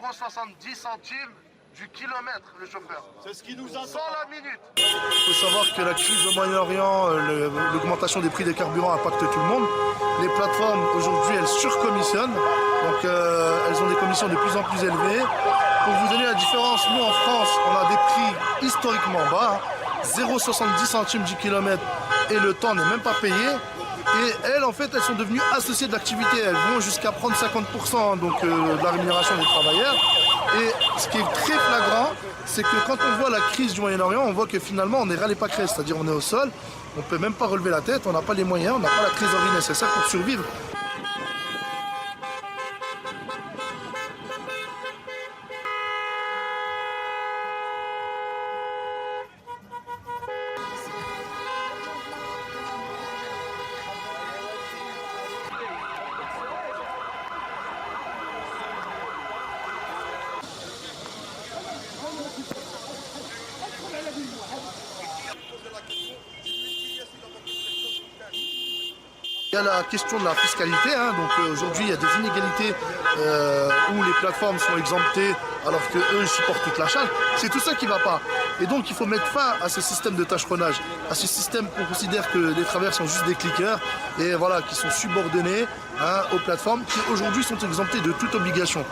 0,70 centimes du kilomètre, le chauffeur. C'est ce qui nous a... Sans la minute. Il faut savoir que la crise au Moyen-Orient, l'augmentation des prix des carburants impacte tout le monde. Les plateformes, aujourd'hui, elles surcommissionnent. Donc, elles ont des commissions de plus en plus élevées. Pour vous donner la différence, nous, en France, on a des prix historiquement bas. 0,70 centimes du kilomètre et le temps n'est même pas payé. Et elles, en fait, elles sont devenues associées de l'activité. Elles vont jusqu'à prendre 50% donc, de la rémunération des travailleurs. Et ce qui est très flagrant, c'est que quand on voit la crise du Moyen-Orient, on voit que finalement, on est râlé pas crève, c'est-à-dire on est au sol, on ne peut même pas relever la tête, on n'a pas les moyens, on n'a pas la trésorerie nécessaire pour survivre. Il y a la question de la fiscalité, hein. Donc aujourd'hui il y a des inégalités où les plateformes sont exemptées alors qu'eux ils supportent toute la charge. C'est tout ça qui ne va pas. Et donc il faut mettre fin à ce système de tâcheronnage, à ce système qu'on considère que les travailleurs sont juste des cliqueurs et voilà, qui sont subordonnés hein, aux plateformes qui aujourd'hui sont exemptées de toute obligation.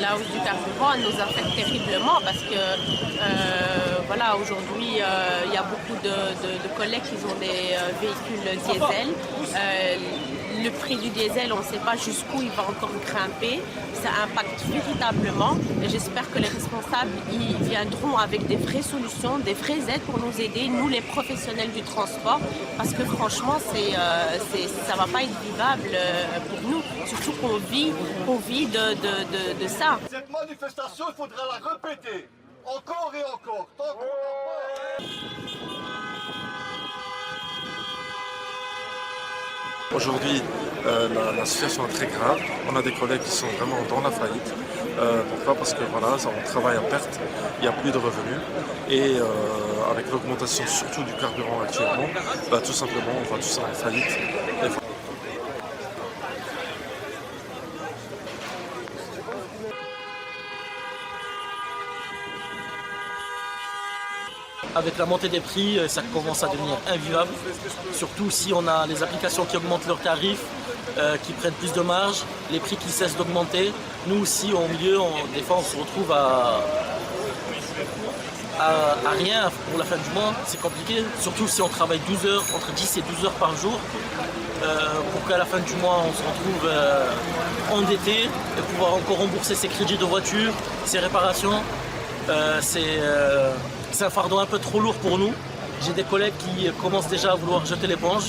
La hausse du carburant nous affecte terriblement parce que voilà, aujourd'hui il y a beaucoup de collègues qui ont des véhicules diesel. Le prix du diesel, on ne sait pas jusqu'où il va encore grimper. Ça impacte véritablement et j'espère que les responsables y viendront avec des vraies solutions, des vraies aides pour nous aider, nous les professionnels du transport, parce que franchement ça ne va pas être vivable pour nous, surtout qu'on vit de ça. Cette manifestation, il faudra la répéter encore et encore. Tant qu'on n'a pas... Aujourd'hui, la situation est très grave. On a des collègues qui sont vraiment dans la faillite. Pourquoi? Parce que voilà, on travaille à perte, il n'y a plus de revenus. Et avec l'augmentation surtout du carburant actuellement, tout simplement, on va tous en faillite. Avec la montée des prix, ça commence à devenir invivable, surtout si on a les applications qui augmentent leurs tarifs, qui prennent plus de marge, les prix qui cessent d'augmenter. Nous aussi, au milieu, des fois, on se retrouve à rien pour la fin du mois. C'est compliqué, surtout si on travaille 12 heures, entre 10 et 12 heures par jour, pour qu'à la fin du mois, on se retrouve endetté et pouvoir encore rembourser ses crédits de voiture, ses réparations. C'est un fardeau un peu trop lourd pour nous. J'ai des collègues qui commencent déjà à vouloir jeter l'éponge.